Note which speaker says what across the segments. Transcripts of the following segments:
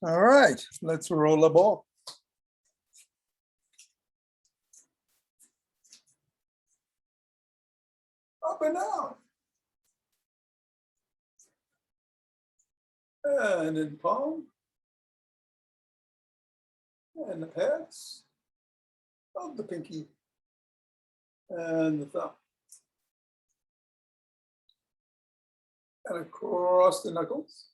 Speaker 1: All right, let's roll the ball. Up and down. And in palm. And the pads of the pinky and the thumb. And across the knuckles.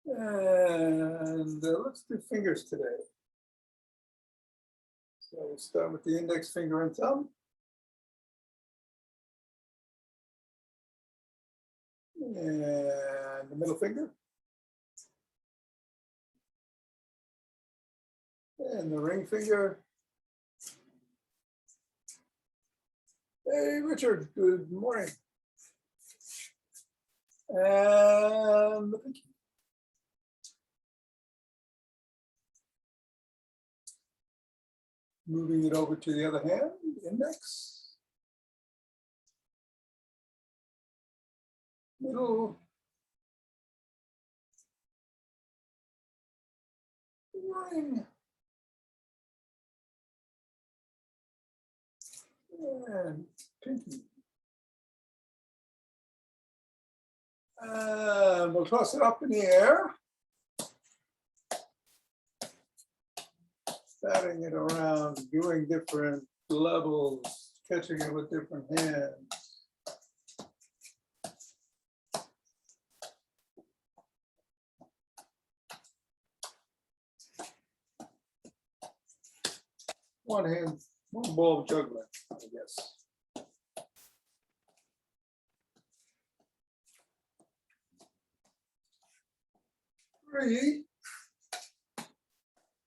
Speaker 1: And let's do fingers today. So we'll start with the index finger and thumb. And the middle finger. And the ring finger. Hey, Richard, good morning. And the pinky. Moving it over to the other hand, index. Middle. Ring. And pinky. And we'll toss it up in the air. Batting it around, doing different levels, catching it with different hands. One hand, one ball of juggling, I guess. Three,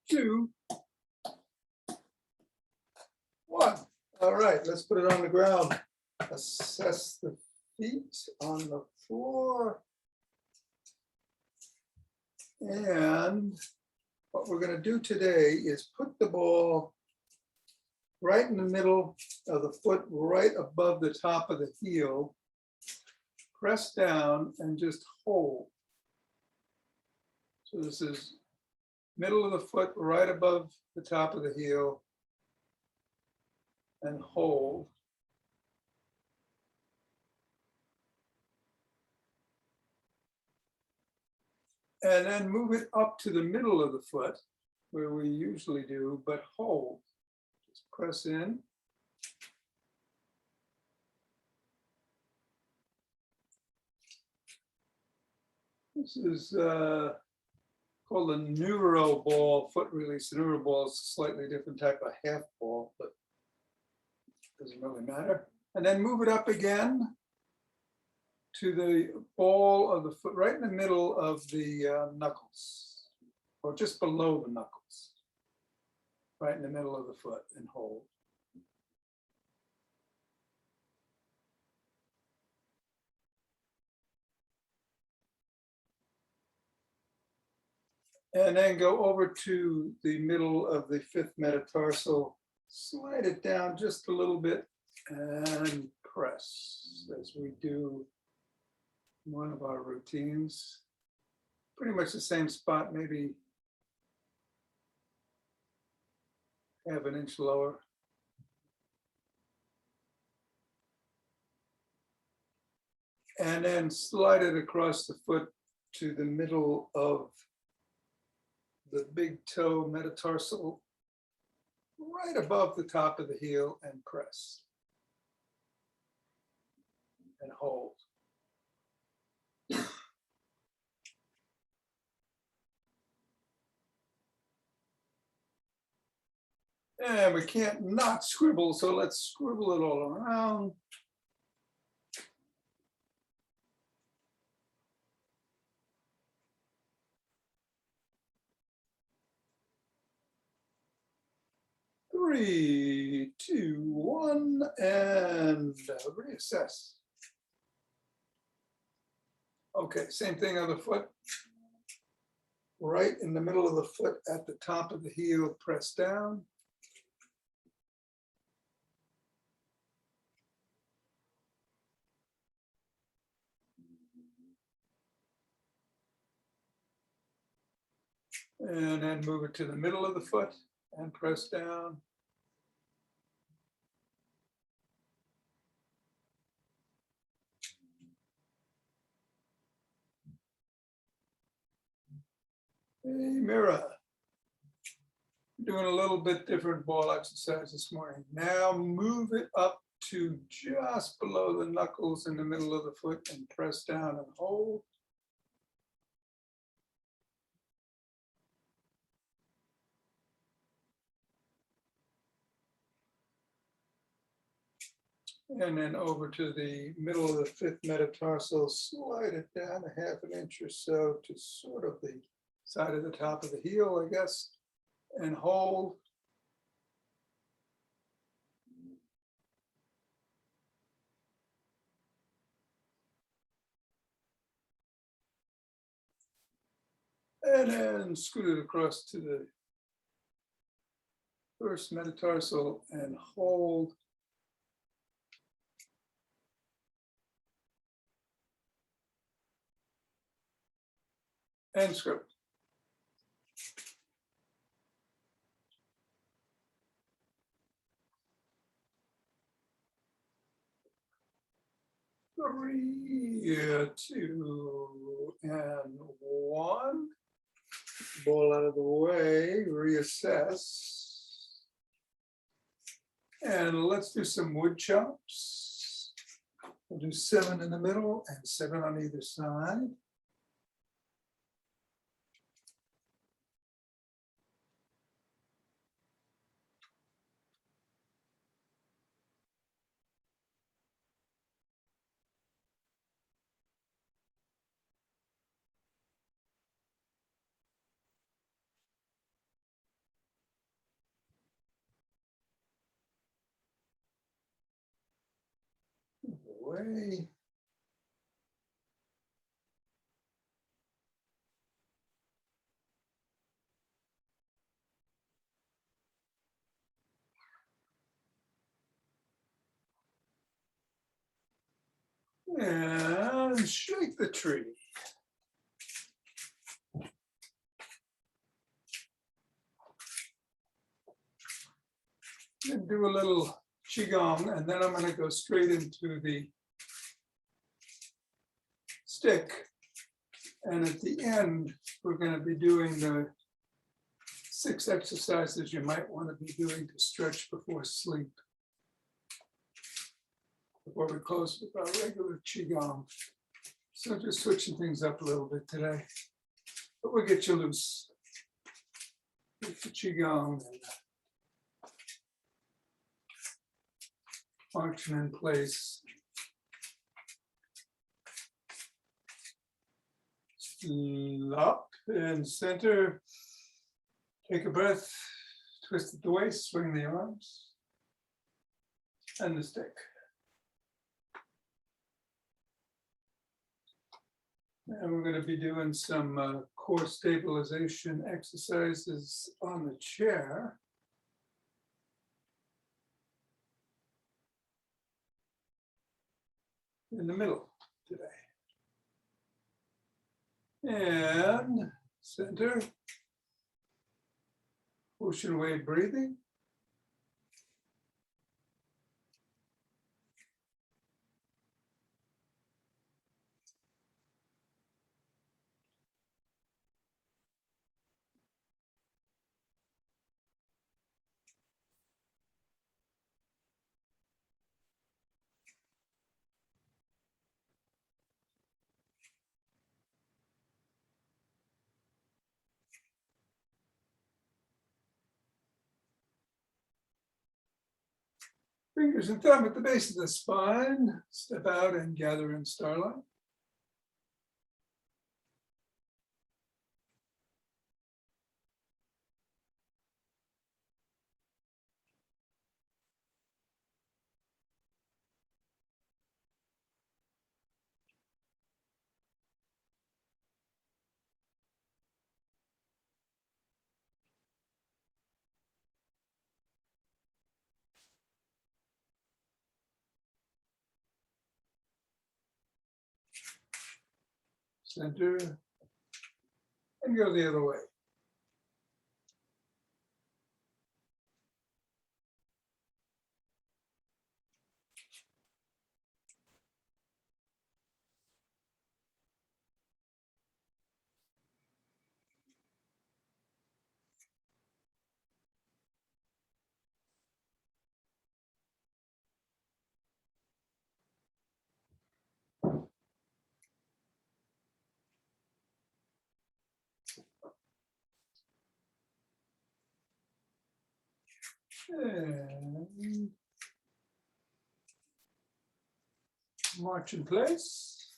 Speaker 1: two, one. All right, let's put it on the ground. Assess the feet on the floor. And what we're going to do today is put the ball right in the middle of the foot, right above the top of the heel. Press down and just hold. So this is middle of the foot, right above the top of the heel. And hold. And then move it up to the middle of the foot, where we usually do, but hold. Just press in. This is called a neuro ball, foot release. The neuro ball is a slightly different type of half ball, but doesn't really matter. And then move it up again to the ball of the foot, right in the middle of the knuckles, or just below the knuckles, right in the middle of the foot, and hold. And then go over to the middle of the fifth metatarsal, slide it down just a little bit and press as we do one of our routines. Pretty much the same spot, maybe half an inch lower. And then slide it across the foot to the middle of the big toe metatarsal, right above the top of the heel, and press. And hold. And we can't not scribble, so let's scribble it all around. Three, two, one, and reassess. Okay, same thing on the foot. Right in the middle of the foot at the top of the heel, press down. And then move it to the middle of the foot and press down. Hey, Mira. Doing a little bit different ball exercise this morning. Now move it up to just below the knuckles in the middle of the foot and press down and hold. And then over to the middle of the fifth metatarsal, slide it down a half an inch or so to sort of the side of the top of the heel, I guess, and hold. And then scoot it across to the first metatarsal and hold. And screw. Three, two, and one. Ball out of the way, reassess. And let's do some wood chops. We'll do 7 in the middle and 7 on either side. Away. And shake the tree. And do a little qigong, and then I'm going to go straight into the stick. And at the end, we're going to be doing the 6 exercises you might want to be doing to stretch before sleep. Before we close with our regular qigong. So just switching things up a little bit today, but we'll get you loose. Get the qigong and function in place. Up and center. Take a breath, twist at the waist, swing the arms, and the stick. And we're going to be doing some core stabilization exercises on the chair. In the middle today. And center. Ocean wave breathing. Fingers and thumb at the base of the spine. Step out and gather in starlight. Center. And go the other way. And march in place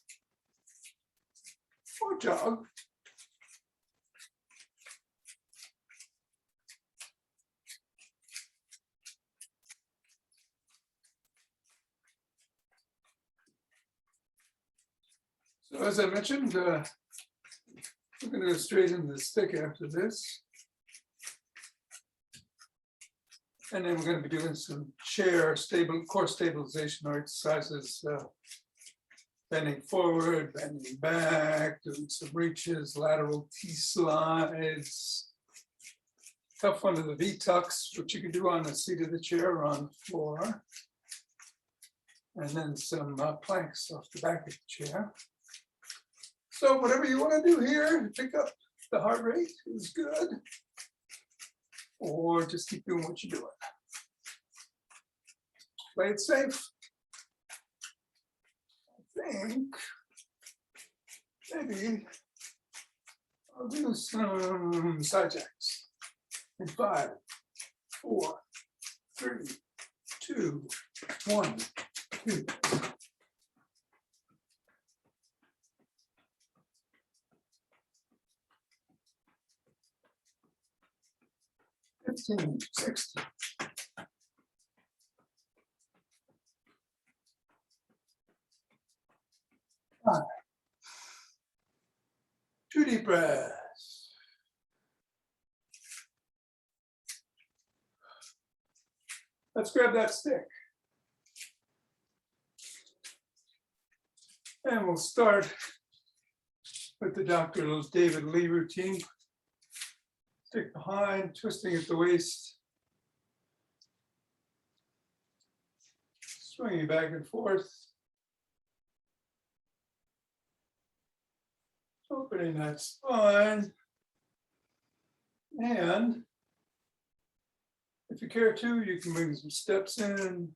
Speaker 1: or jog. So as I mentioned, we're going to go straight into the stick after this. And then we're going to be doing some chair core stabilization exercises, bending forward, bending back, doing some reaches, lateral T-slides. Tough one of the V-tucks, which you can do on the seat of the chair or on the floor. And then some planks off the back of the chair. So whatever you want to do here, pick up the heart rate is good. Or just keep doing what you're doing. Play it safe. I think maybe I'll do some side jacks in 5, 4, 3, 2, 1, 2. 15, 16. 5. 2 deep breaths. Let's grab that stick. And we'll start with the Dr. David Lee routine. Stick behind, twisting at the waist. Swinging back and forth. Opening that spine. And if you care to, you can bring some steps in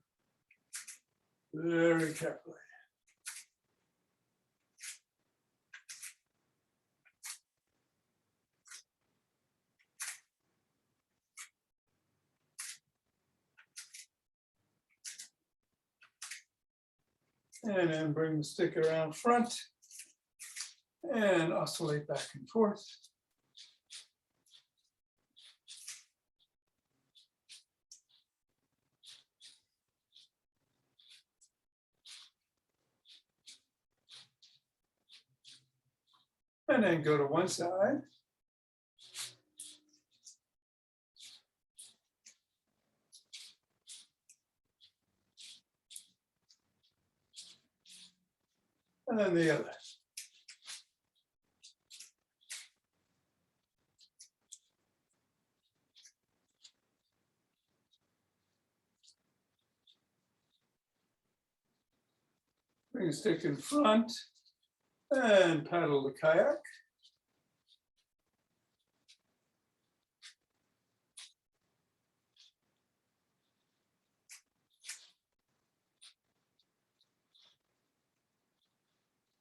Speaker 1: very carefully. And then bring the stick around front and oscillate back and forth. And then go to one side. And then the other. Bring the stick in front and paddle the kayak.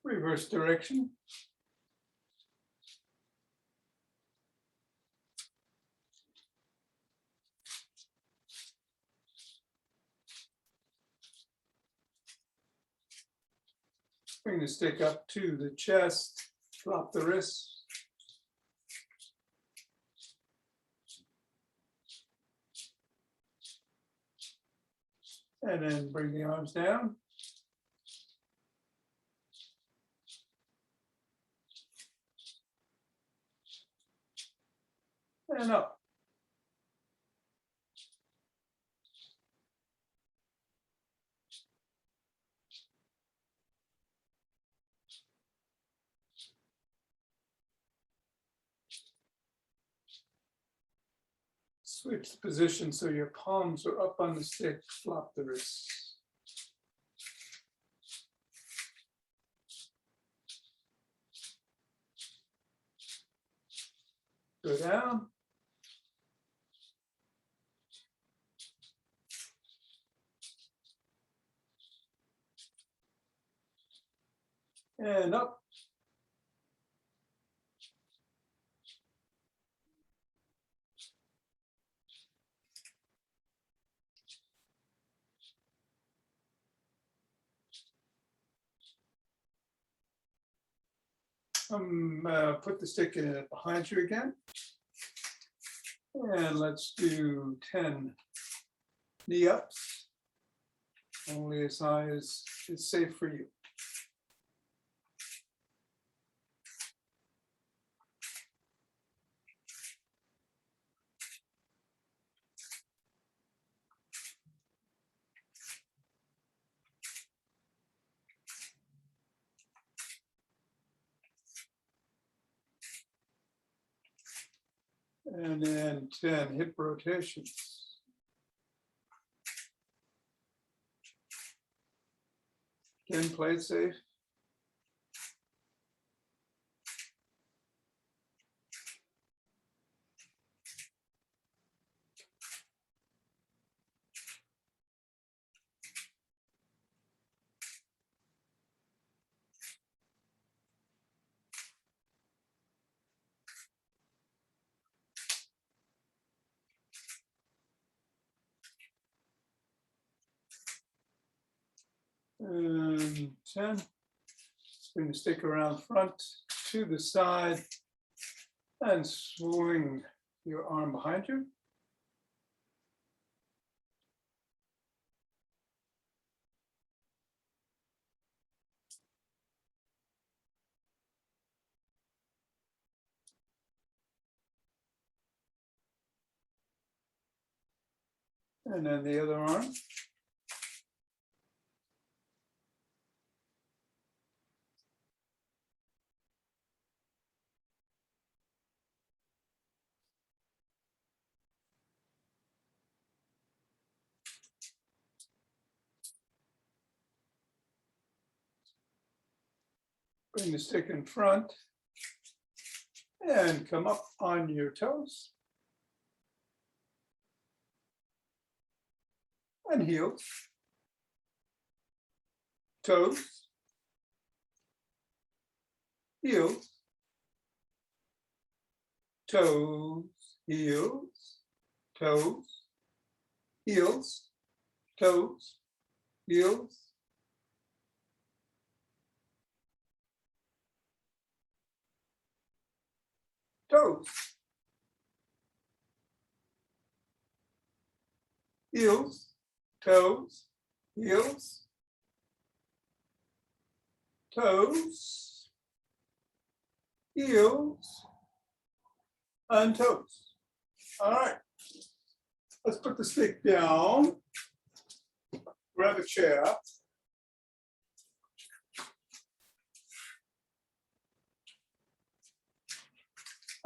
Speaker 1: Reverse direction. Bring the stick up to the chest, drop the wrists. And then bring the arms down. And up. Switch position so your palms are up on the stick, flop the wrists. Go down. And up. Put the stick in it behind you again. And let's do 10 knee ups, only as high as is safe for you. And then 10 hip rotations. Again, play it safe. And 10. Bring the stick around front to the side and swing your arm behind you. And then the other arm. Bring the stick in front and come up on your toes and heels, toes, heels, toes, heels, toes, heels, toes, heels. Toes, heels, toes, heels, toes, heels, and toes. All right, let's put the stick down, grab a chair.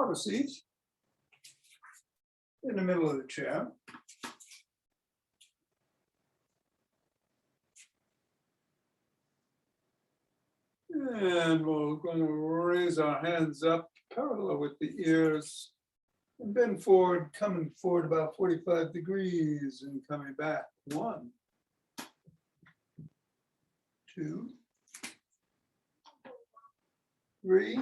Speaker 1: Have a seat in the middle of the chair. And we're going to raise our hands up parallel with the ears and bend forward, coming forward about 45 degrees and coming back. 1, 2, 3,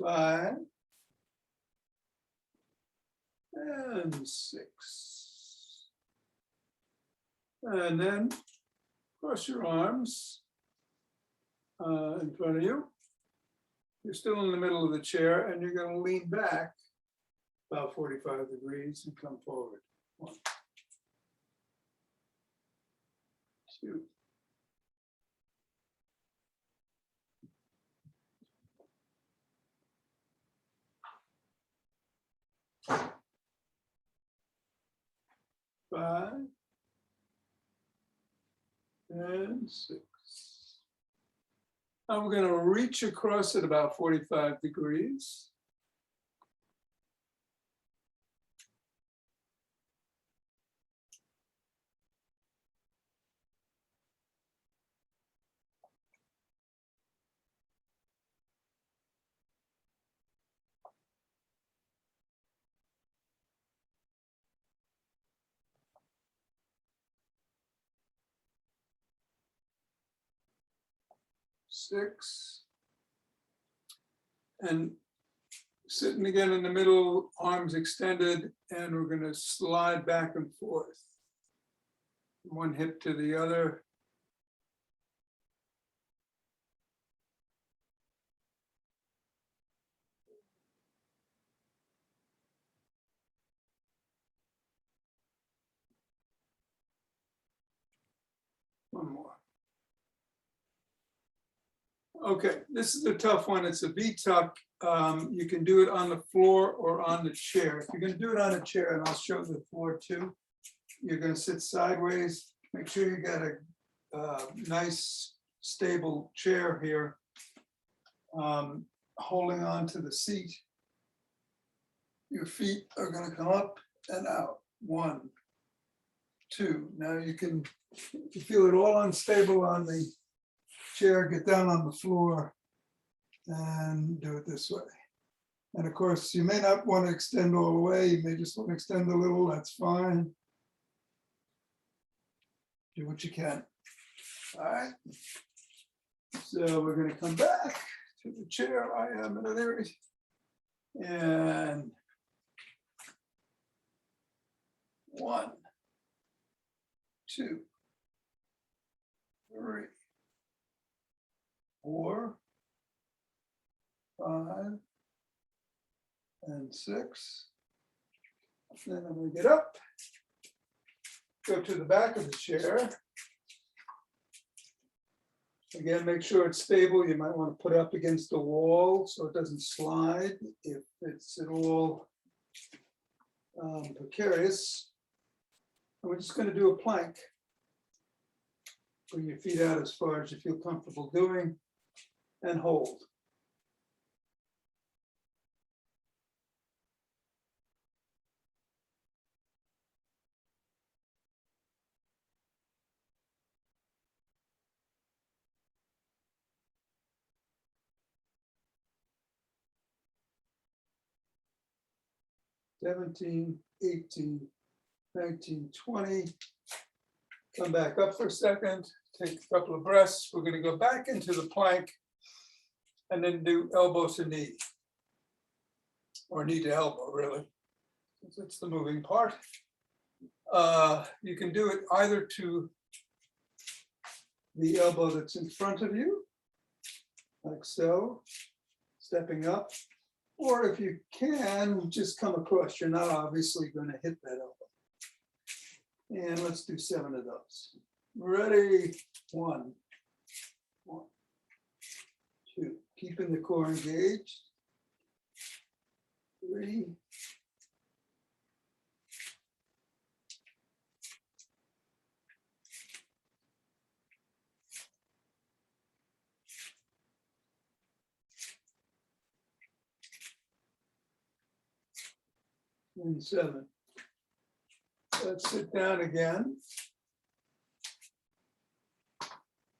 Speaker 1: 5, and 6. And then cross your arms in front of you. You're still in the middle of the chair and you're going to lean back about 45 degrees and come forward. 1, 2. 5 and 6. Now we're going to reach across at about 45 degrees. Six. And sitting again in the middle, arms extended, and we're going to slide back and forth. one hip to the other. One more. Okay, this is a tough one. It's a V-tuck. You can do it on the floor or on the chair. If you're going to do it on a chair, and I'll show the floor too, you're going to sit sideways. Make sure you got a nice, stable chair here, holding on to the seat. Your feet are going to come up and out. 1, 2. Now you can, if you feel it all unstable on the chair, get down on the floor and do it this way. And of course, you may not want to extend all the way. You may just want to extend a little. That's fine. Do what you can. All right. So we're going to come back to the chair. I am in an area. And 1, 2, 3, 4, 5, and 6. Then I'm going to get up, go to the back of the chair. Again, make sure it's stable. You might want to put it up against the wall so it doesn't slide if it's at all precarious. And we're just going to do a plank. Bring your feet out as far as you feel comfortable doing and hold. $17, $18, $19, $20. Come back up for a second, take a couple of breaths. We're going to go back into the plank and then do elbow to knee, or knee to elbow, really, because it's the moving part. You can do it either to the elbow that's in front of you, like so, stepping up, or if you can, just come across. You're not obviously going to hit that elbow. And let's do 7 of those. Ready? 1, 2. Keeping the core engaged. 3. 7. Let's sit down again.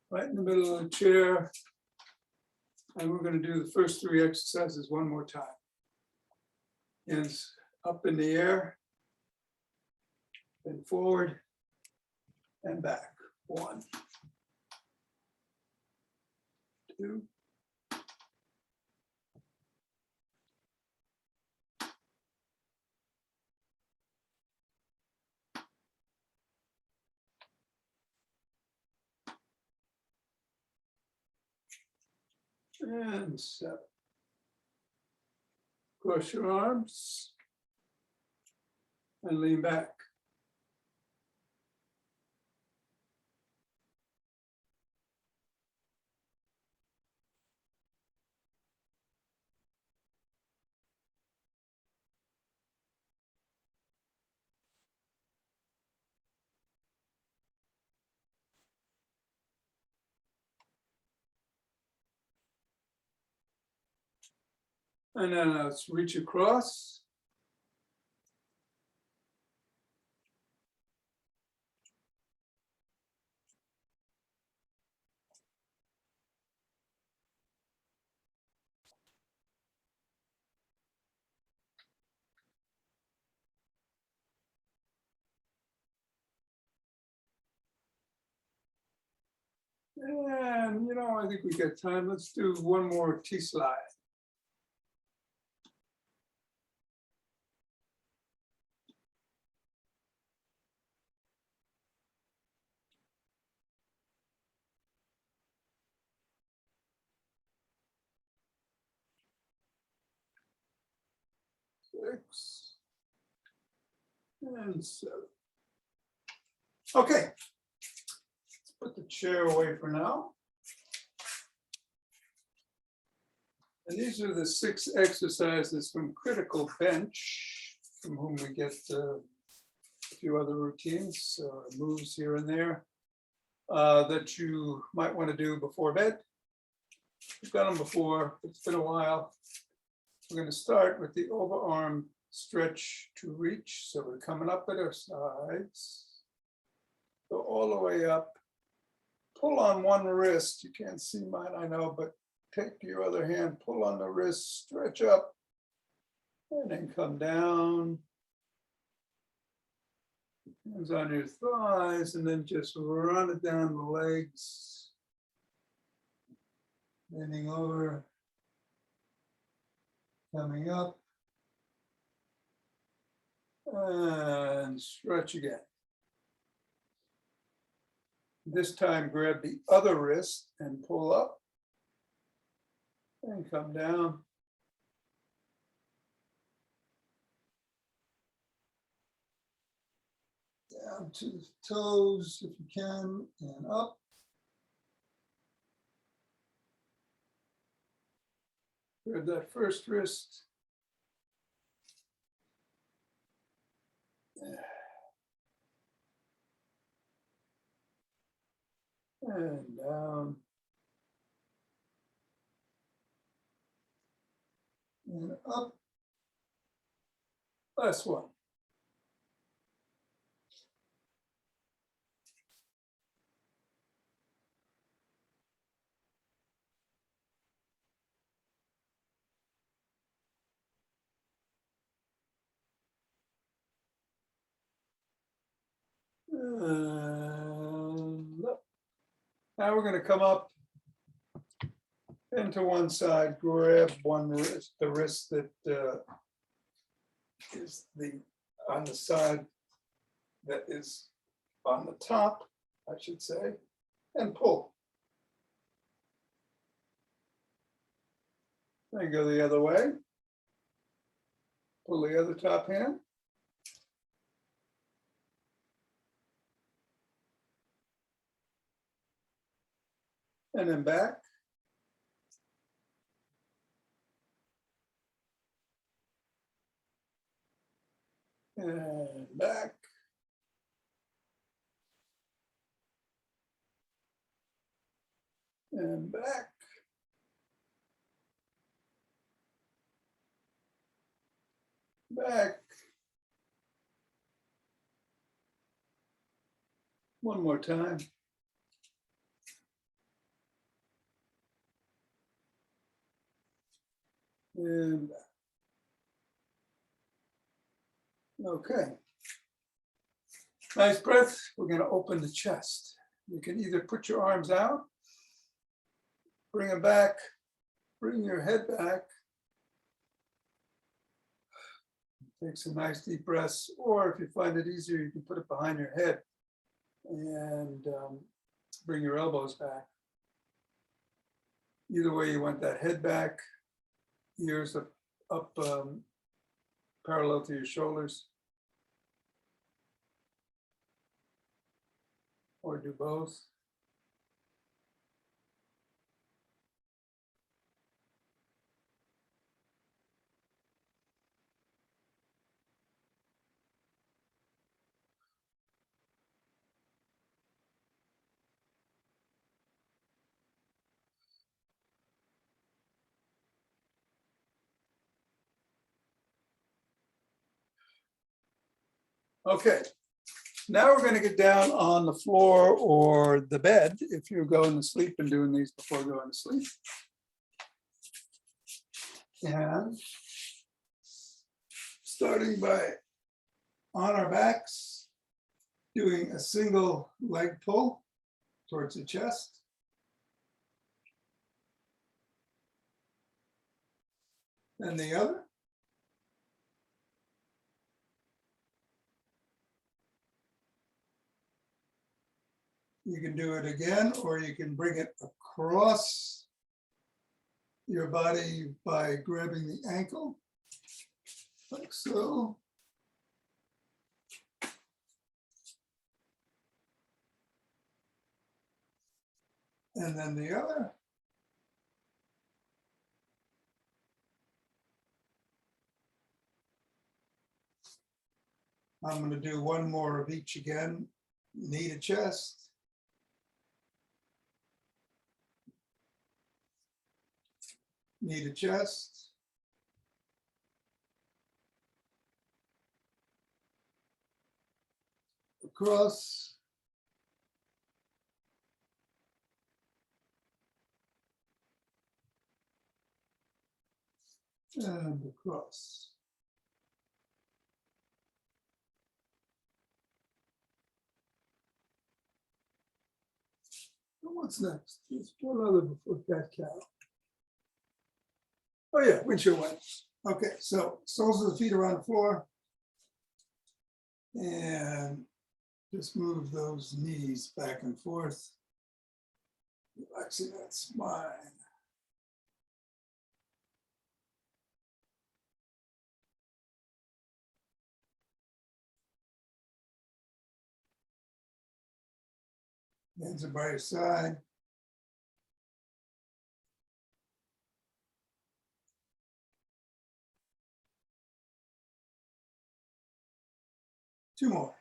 Speaker 1: Right in the middle of the chair. And we're going to do the first 3 exercises one more time. Hands up in the air, then forward and back. 1, 2, 7. Cross your arms and lean back. And then let's reach across. And, I think we got time. Let's do one more T-slide. 6, and 7. Okay, let's put the chair away for now. And these are the 6 exercises from Critical Bench, from whom we get a few other routines, moves here and there, that you might want to do before bed. We've done them before, it's been a while. We're going to start with the overarm stretch to reach. So we're coming up at our sides, go all the way up, pull on one wrist. You can't see mine, I know, but take your other hand, pull on the wrist, stretch up, and then come down. Hands on your thighs, and then just run it down the legs. Bending over, coming up, and stretch again. This time, grab the other wrist and pull up, and come down. Down to the toes if you can, and up. Grab that first wrist. And down. And up. Last one. Now we're going to come up into one side, grab one wrist, the wrist that is on the side that is on the top, I should say, and pull. Then go the other way. Pull the other top hand. And then back. And back. And back. Back. One more time. And okay. Nice breath. We're going to open the chest. You can either put your arms out, bring them back, bring your head back. Take some nice deep breaths, or if you find it easier, you can put it behind your head and bring your elbows back. Either way, you want that head back, ears up parallel to your shoulders, or do both. Okay, now we're going to get down on the floor or the bed if you're going to sleep and doing these before going to sleep. And starting by on our backs, doing a single leg pull towards the chest. And the other. You can do it again, or you can bring it across your body by grabbing the ankle like so. And then the other. I'm going to do one more of each again. Knee to chest. Knee to chest. Across. And across. What's next? Just one other before cat cow. Oh yeah, windshield wipers. Okay, so soles of the feet around the floor. And just move those knees back and forth. Relaxing that spine. Hands are by your side. Two more.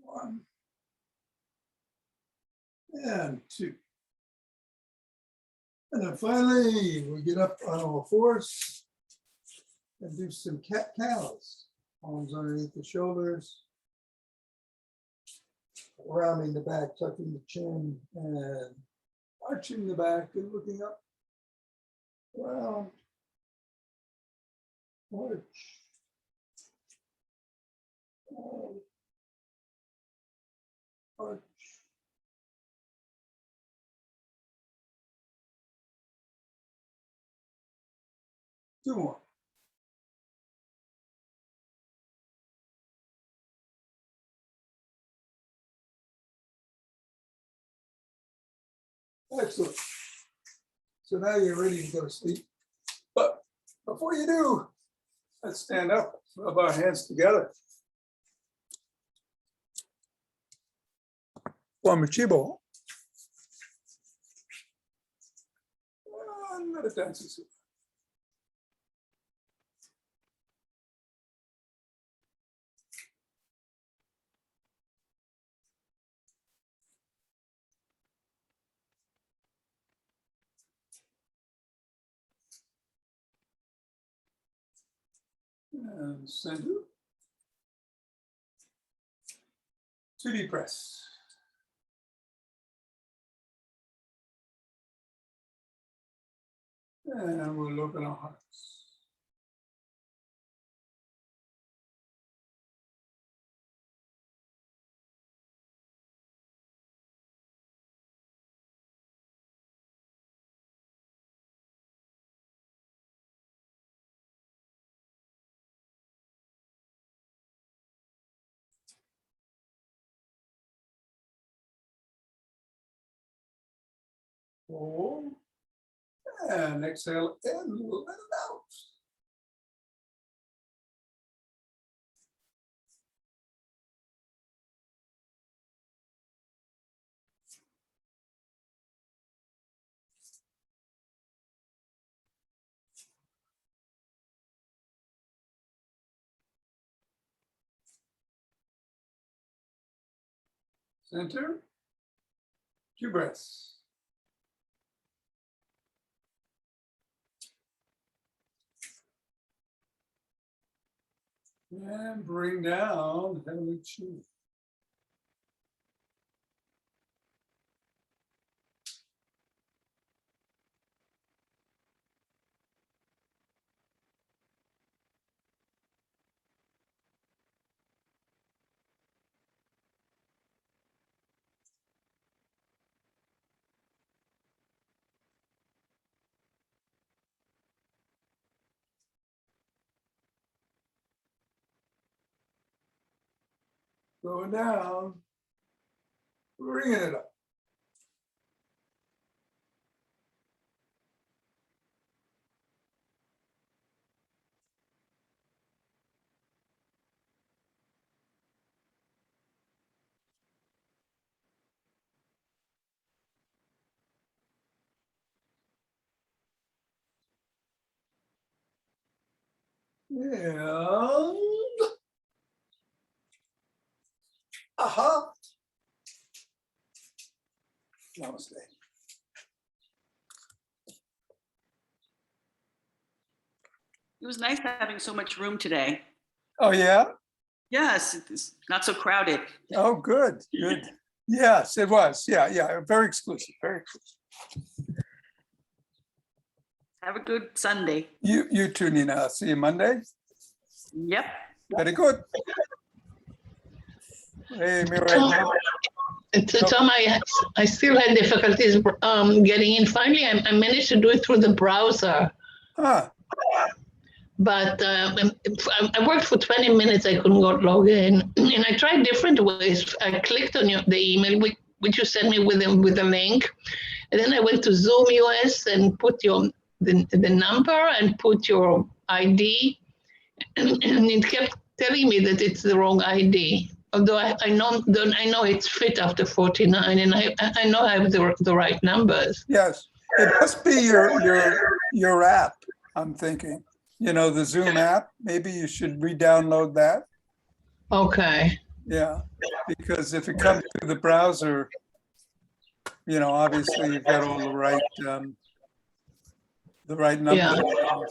Speaker 1: One. And two. And then finally, we get up on all fours and do some cat cows. Arms underneath the shoulders. Rounding the back, tucking the chin, and arching the back and looking up. Round. Arch. Arch. Two more. Excellent. So now you're ready to go to sleep. But before you do, let's stand up, rub our hands together. Form a chibo. Another dance. And center. 2D press. And we'll open our hearts. Hold. And exhale and let it out. Center. 2 breaths. And bring down heavenly chi. Going down, bringing it up. And aha. Namaste.
Speaker 2: It was nice having so much room today.
Speaker 1: Oh, yeah?
Speaker 2: Yes, it's not so crowded.
Speaker 1: Oh, good, good. Yes, it was. Yeah, yeah, very exclusive, very exclusive.
Speaker 2: Have a good Sunday.
Speaker 1: You too, Nina. See you Monday.
Speaker 2: Yep.
Speaker 1: Very good. Hey,
Speaker 3: Tom, I still had difficulties getting in. Finally, I managed to do it through the browser.
Speaker 1: Ah,
Speaker 3: But I worked for 20 minutes. I couldn't log in. And I tried different ways. I clicked on the email, which you sent me with the link. And then I went to Zoom US and put the number and put your ID. And it kept telling me that it's the wrong ID. Although I know it's FitAfter49, and I know I have the right numbers.
Speaker 1: yes. It must be your app, I'm thinking. You know, the Zoom app. Maybe you should re-download that.
Speaker 3: Okay.
Speaker 1: Yeah, because if it comes through the browser, you know, obviously you've got all the right numbers.
Speaker 3: Yeah.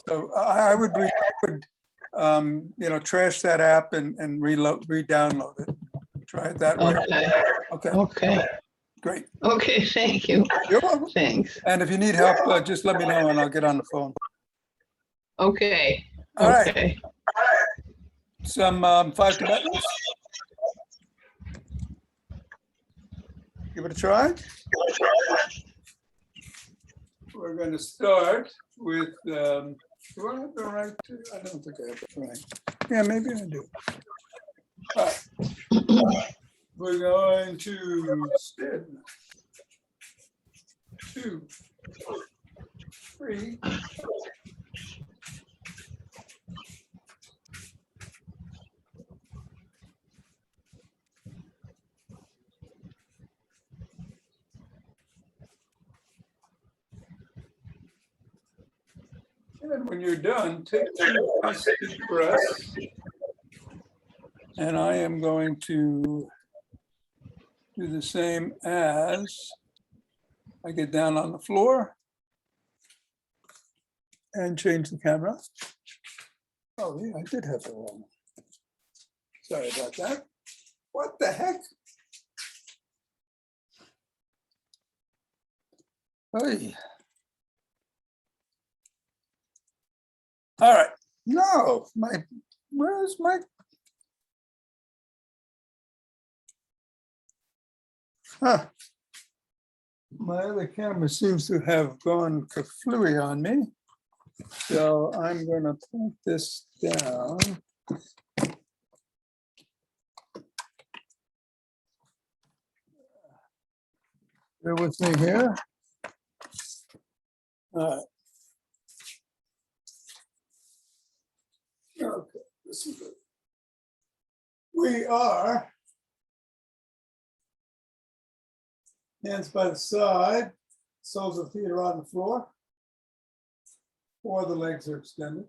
Speaker 1: So I would you know, trash that app and re-download it. Try it that way.
Speaker 3: Okay.
Speaker 1: Okay.
Speaker 3: Okay.
Speaker 1: Great.
Speaker 3: Okay. Thank you.
Speaker 1: You're welcome.
Speaker 3: Thanks.
Speaker 1: And if you need help, just let me know and I'll get on the phone.
Speaker 3: Okay.
Speaker 1: All right.
Speaker 3: Okay.
Speaker 1: Some Five Tibetans. Give it a try. We're going to start with, do I have the right to? I don't think I have the right. Yeah, maybe I do. All right. We're going to spin. 2, 3. And when you're done, take 2 nice deep breaths. And I am going to do the same as I get down on the floor and change the camera. Oh, yeah, I did have the wrong. Sorry about that. What the heck? Hey. All right. No, where's my? Huh. My other camera seems to have gone kaflooey on me. So I'm going to put this down. Bear with me here. All right. Okay, this is good. We are hands by the side, soles of the feet are on the floor, or the legs are extended.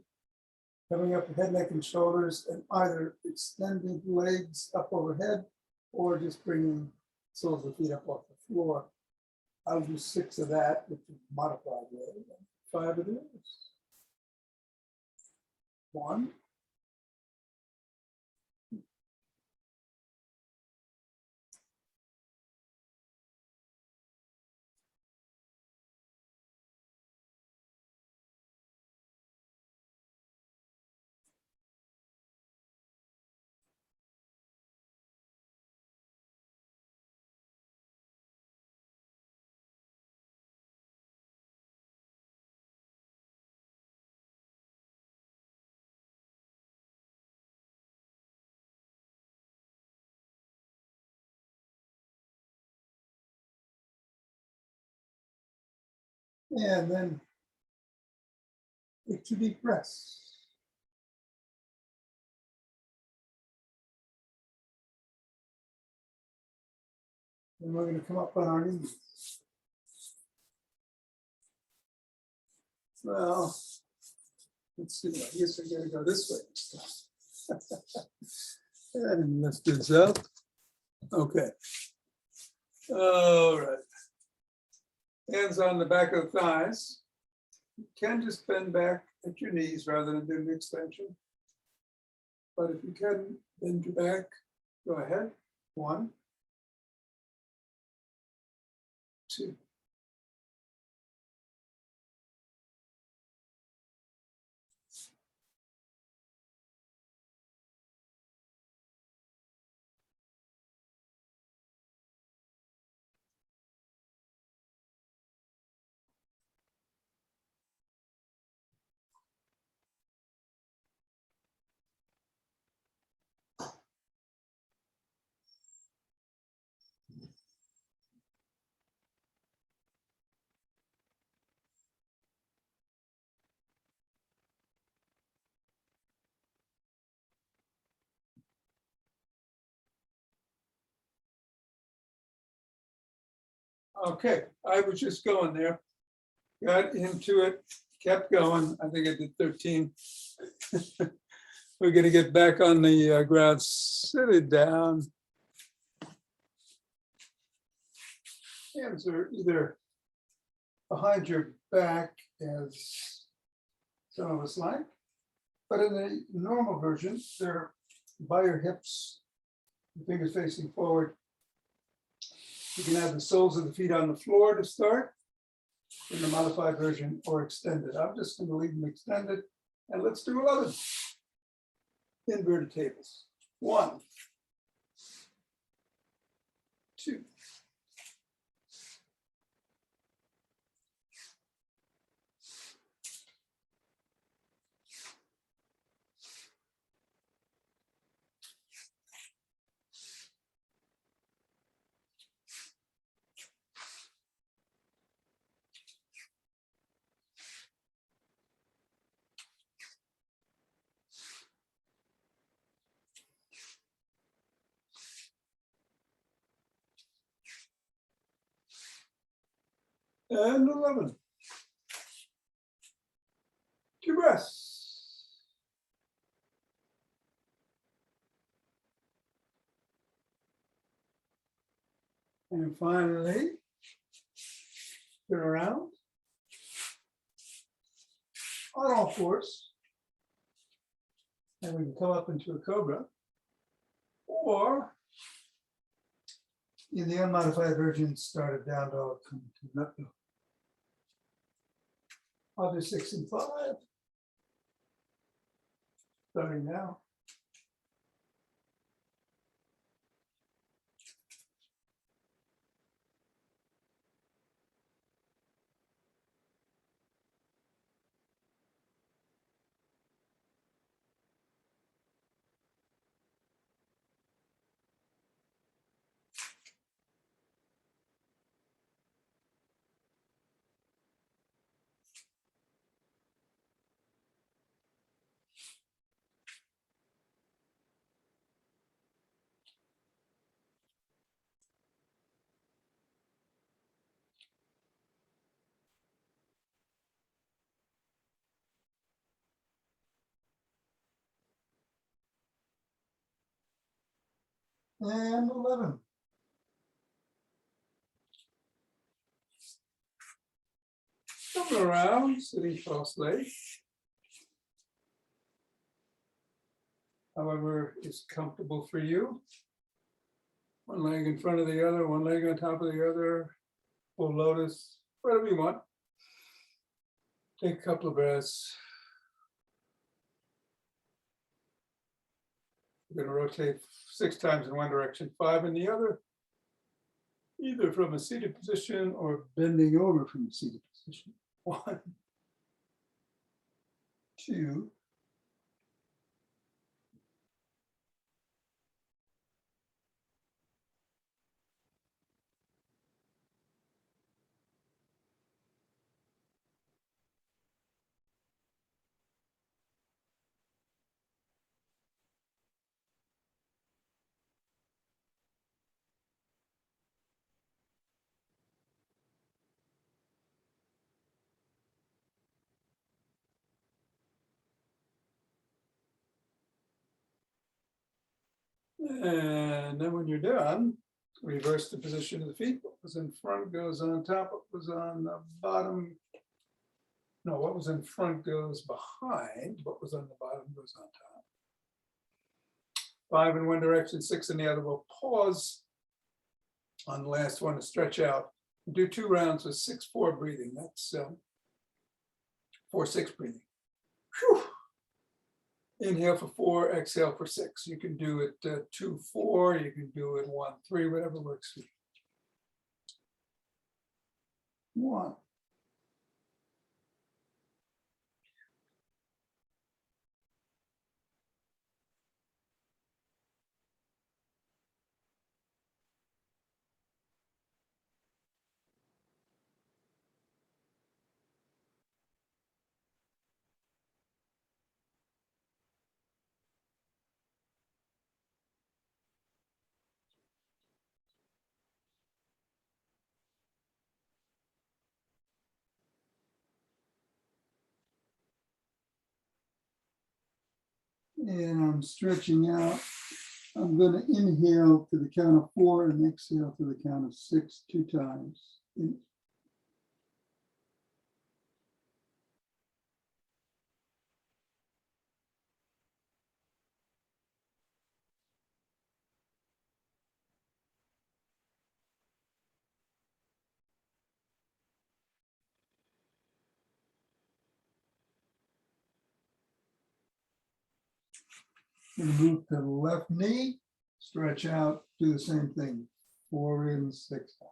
Speaker 1: Coming up the head, neck, and shoulders, and either extending legs up overhead or just bringing soles of the feet up off the floor. I'll do 6 of that, which is modified way. 5 of those. 1. And then take 2 deep breaths. And we're going to come up on our knees. Well, Let's see, I guess I gotta go this way. And lift this up. Okay. All right. Hands on the back of the thighs. You can just bend back at your knees rather than doing the extension. But if you can bend your back, go ahead. 1, 2. Okay, I was just going there. Got into it, kept going. I think I did 13. We're gonna get back on the ground, sit it down. Hands are either behind your back, as some of us like, but in the normal version, they're by your hips, the fingers facing forward. You can have the soles of the feet on the floor to start in the modified version or extended. I'm just going to leave them extended, and let's do 11 inverted tables. 1, 2, 11. 2 breaths. And finally, turn around on all fours. And we can come up into a cobra. Or in the unmodified version, start a down dog, come to nut dog. I'll do 6 and 5. Starting now. And 11. Coming around, sitting cross-legged. However is comfortable for you. One leg in front of the other, one leg on top of the other, full lotus, whatever you want. Take a couple of breaths. We're going to rotate 6 times in one direction, 5 in the other, either from a seated position or bending over from the seated position. 1, 2, 3. And then when you're done, reverse the position of the feet. What was in front goes on top, what was on the bottom. No, what was in front goes behind, what was on the bottom goes on top. 5 in one direction, 6 in the other. We'll pause on the last one to stretch out. Do 2 rounds with 6-4 breathing. That's 4-6 breathing. Whew. Inhale for 4, exhale for 6. You can do it 2-4, you can do it 1-3, whatever works for you. 1. And I'm stretching out. I'm going to inhale to the count of 4 and exhale to the count of 6 2 times. Gonna move to the left knee, stretch out, do the same thing. 4 in, 6 out.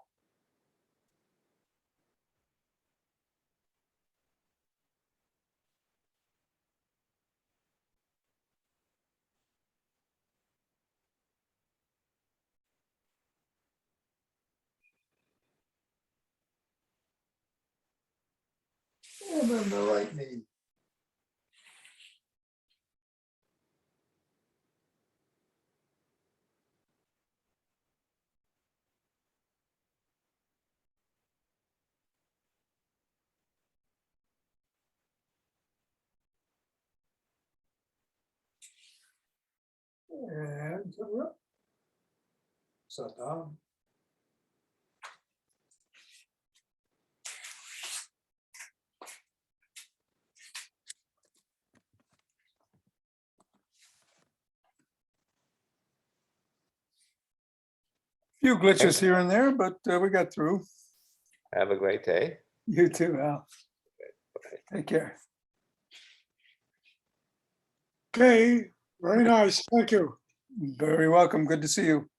Speaker 1: And then the right knee. And come up. Sit down. Few glitches here and there, but we got through.
Speaker 4: Have a great day.
Speaker 1: You too, Al. Take care.
Speaker 5: Okay, very nice. Thank you.
Speaker 1: Very welcome. Good to see you.